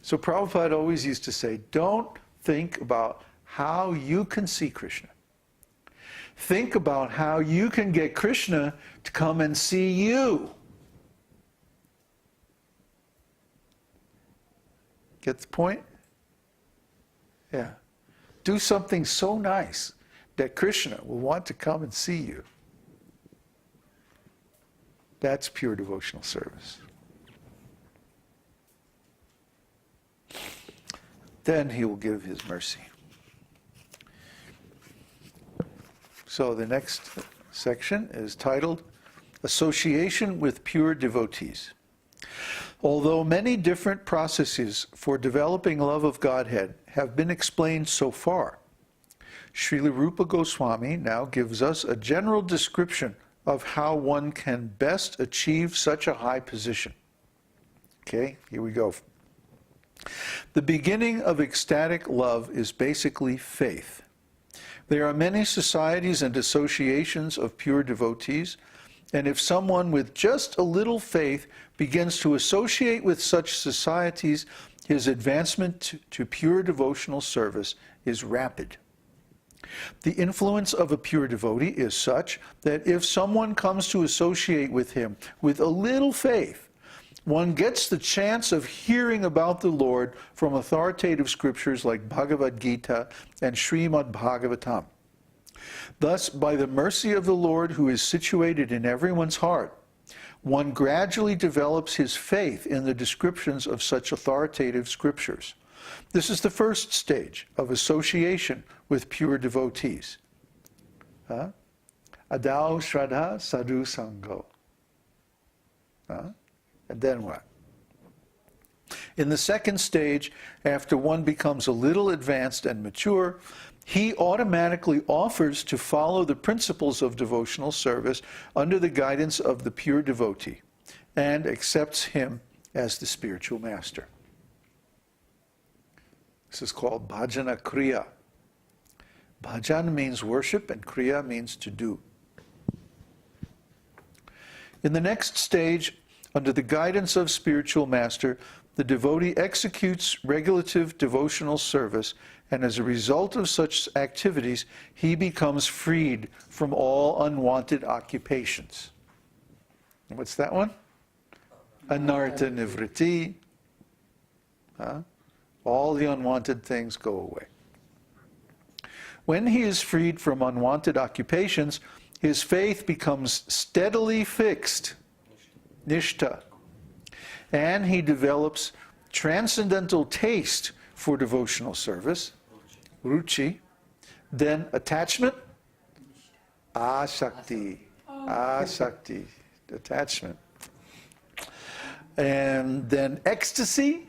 So Prabhupada always used to say, don't think about how you can see Krishna. Think about how you can get Krishna to come and see you. Get the point? Yeah. Do something so nice that Krishna will want to come and see you. That's pure devotional service. Then he will give his mercy. So the next section is titled Association with Pure Devotees. Although many different processes for developing love of Godhead have been explained so far, Śrīla Rūpa Gosvāmī now gives us a general description of how one can best achieve such a high position. Okay, here we go. The beginning of ecstatic love is basically faith. There are many societies and associations of pure devotees, and if someone with just a little faith begins to associate with such societies, his advancement to pure devotional service is rapid. The influence of a pure devotee is such that if someone comes to associate with him with a little faith, one gets the chance of hearing about the Lord from authoritative scriptures like Bhagavad-gītā and Śrīmad-Bhāgavatam. Thus, by the mercy of the Lord who is situated in everyone's heart, one gradually develops his faith in the descriptions of such authoritative scriptures. This is the first stage of association with pure devotees. Adau Shraddha Sadhu Sango. And then what? In the second stage, after one becomes a little advanced and mature, he automatically offers to follow the principles of devotional service under the guidance of the pure devotee and accepts him as the spiritual master. This is called bhajana kriya. Bhajan means worship and kriya means to do. In the next stage, under the guidance of spiritual master, the devotee executes regulative devotional service, and as a result of such activities, he becomes freed from all unwanted occupations. What's that one? Anartha nivriti. All the unwanted things go away. When he is freed from unwanted occupations, his faith becomes steadily fixed, nishtha, and he develops transcendental taste for devotional service, ruchi, then attachment, asakti, attachment, and then ecstasy,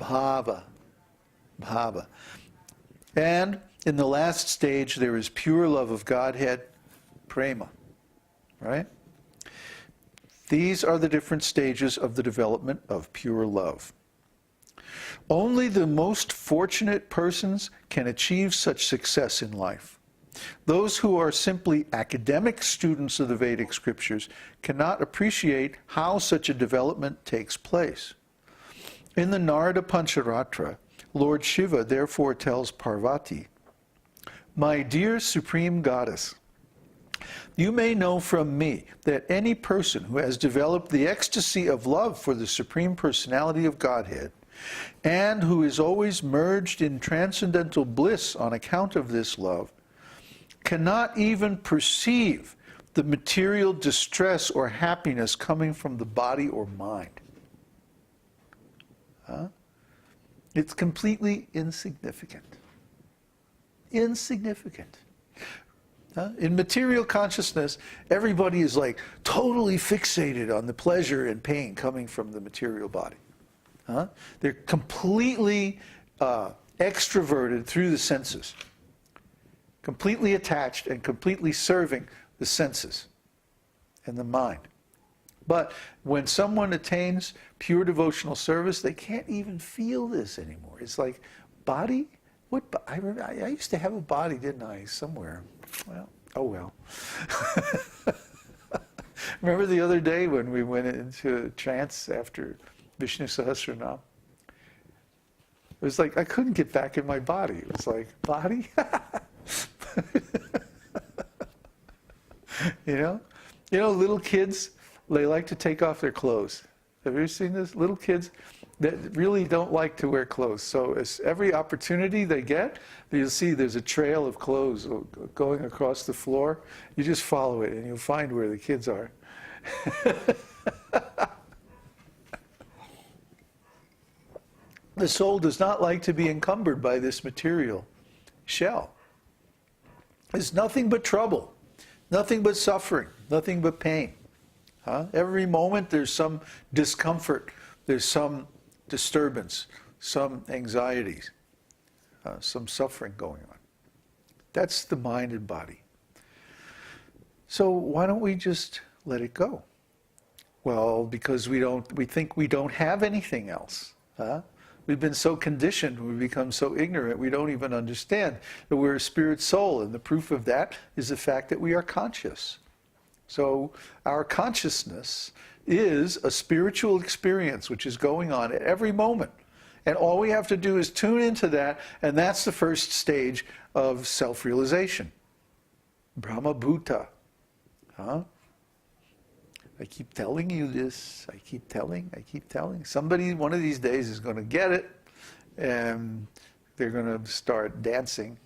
bhava. And in the last stage, there is pure love of Godhead, prema, right? These are the different stages of the development of pure love. Only the most fortunate persons can achieve such success in life. Those who are simply academic students of the Vedic scriptures cannot appreciate how such a development takes place. In the Narada Pancharatra, Lord Shiva therefore tells Parvati, "My dear Supreme Goddess, you may know from me that any person who has developed the ecstasy of love for the Supreme Personality of Godhead, and who is always merged in transcendental bliss on account of this love, cannot even perceive the material distress or happiness coming from the body or mind." It's completely insignificant. Insignificant. In material consciousness, everybody is like totally fixated on the pleasure and pain coming from the material body. They're completely extroverted through the senses, completely attached and completely serving the senses and the mind. But when someone attains pure devotional service, they can't even feel this anymore. It's like, body? What? I used to have a body, didn't I, somewhere? Well, oh well. Remember the other day when we went into a trance after Viṣṇusahasranāma? It was like I couldn't get back in my body. It was like, body? You know? You know, little kids, they like to take off their clothes. Have you ever seen this? Little kids that really don't like to wear clothes. So as every opportunity they get, you'll see there's a trail of clothes going across the floor. You just follow it and you'll find where the kids are. The soul does not like to be encumbered by this material shell. It's nothing but trouble, nothing but suffering, nothing but pain. Every moment there's some discomfort, there's some disturbance, some anxieties, some suffering going on. That's the mind and body. So why don't we just let it go? Well, because we think we don't have anything else. We've been so conditioned, we've become so ignorant, we don't even understand that we're a spirit soul, and the proof of that is the fact that we are conscious. So our consciousness is a spiritual experience which is going on at every moment. And all we have to do is tune into that, and that's the first stage of self-realization. Brahma Bhuta. I keep telling you this. I keep telling. Somebody one of these days is going to get it, and they're going to start dancing,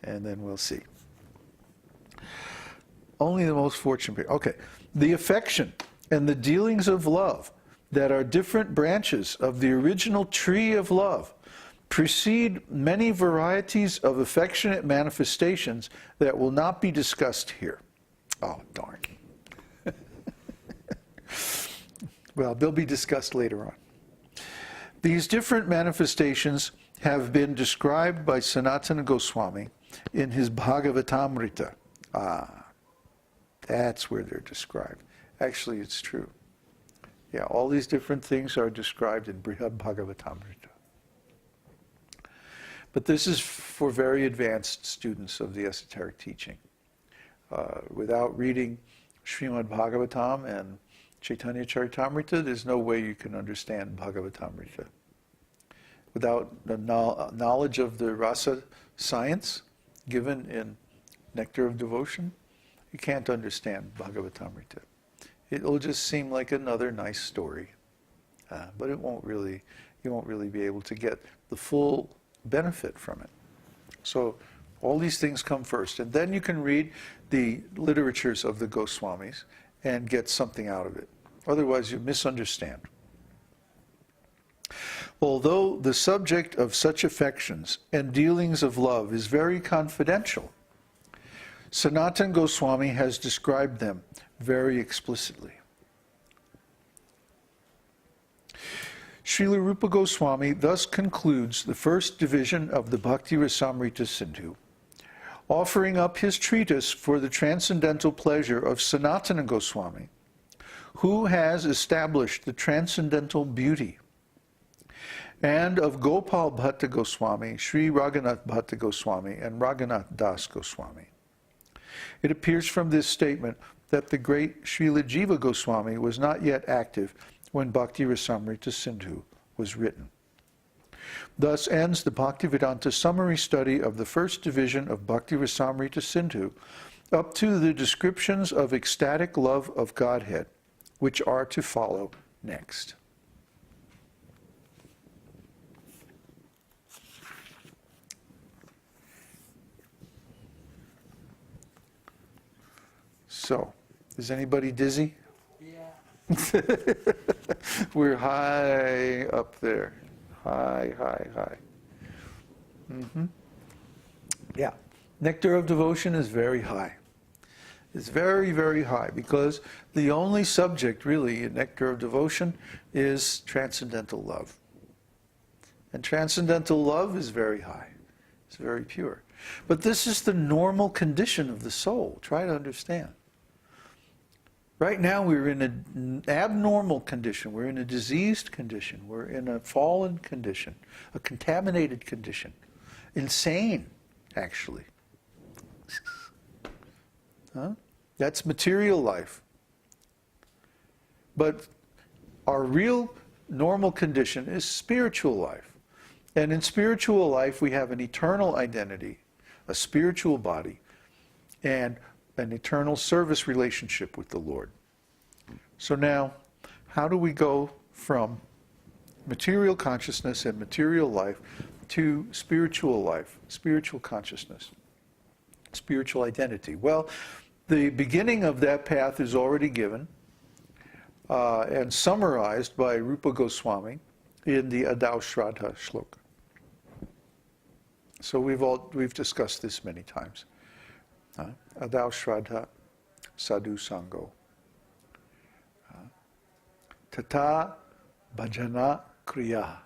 and then we'll see. Only the most fortunate. Okay. The affection and the dealings of love that are different branches of the original tree of love precede many varieties of affectionate manifestations that will not be discussed here. Oh, darn. Well, they'll be discussed later on. These different manifestations have been described by Sanatana Goswami in his Bhagavad-gītā. That's where they're described. Actually, it's true. Yeah, all these different things are described in Bhagavad-gītā. But this is for very advanced students of the esoteric teaching. Without reading Śrīmad-Bhāgavatam and Caitanya-caritāmṛta, there's no way you can understand Bhagavatamrita. Without the knowledge of the rasa science given in Nectar of Devotion, you can't understand Bhagavatamrita. It'll just seem like another nice story, but you won't really be able to get the full benefit from it. So all these things come first, and then you can read the literatures of the Goswamis and get something out of it. Otherwise, you misunderstand. Although the subject of such affections and dealings of love is very confidential, Sanatana Goswami has described them very explicitly. Śrīla Rūpa Gosvāmī thus concludes the first division of the Bhakti Rasamrita Sindhu, offering up his treatise for the transcendental pleasure of Sanatana Goswami, who has established the transcendental beauty, and of Gopal Bhatta Goswami, Sri Raghunath Bhatta Goswami, and Raghunath Das Goswami. It appears from this statement that the great Srila Jiva Goswami was not yet active when Bhakti Rasamrita Sindhu was written. Thus ends the Bhaktivedanta summary study of the first division of Bhakti Rasamrita Sindhu up to the descriptions of ecstatic love of Godhead, which are to follow next. So, is anybody dizzy? Yeah. We're high up there. High. Yeah. Nectar of Devotion is very high. It's very, very high because the only subject really in Nectar of Devotion is transcendental love. And transcendental love is very high. It's very pure. But this is the normal condition of the soul. Try to understand. Right now we're in an abnormal condition. We're in a diseased condition. We're in a fallen condition, a contaminated condition. Insane, actually. That's material life. But our real normal condition is spiritual life. And in spiritual life, we have an eternal identity, a spiritual body, and an eternal service relationship with the Lord. So now, how do we go from material consciousness and material life to spiritual life, spiritual consciousness, spiritual identity? Well, the beginning of that path is already given and summarized by Rupa Gosvāmī in the Adau Shraddha shloka. So we've discussed this many times. Adau Shraddha Sadhu Sango. Tata Bhajana Kriya.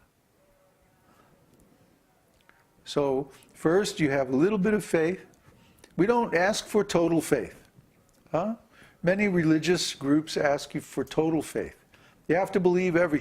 So first you have a little bit of faith. We don't ask for total faith. Many religious groups ask you for total faith. You have to believe everything.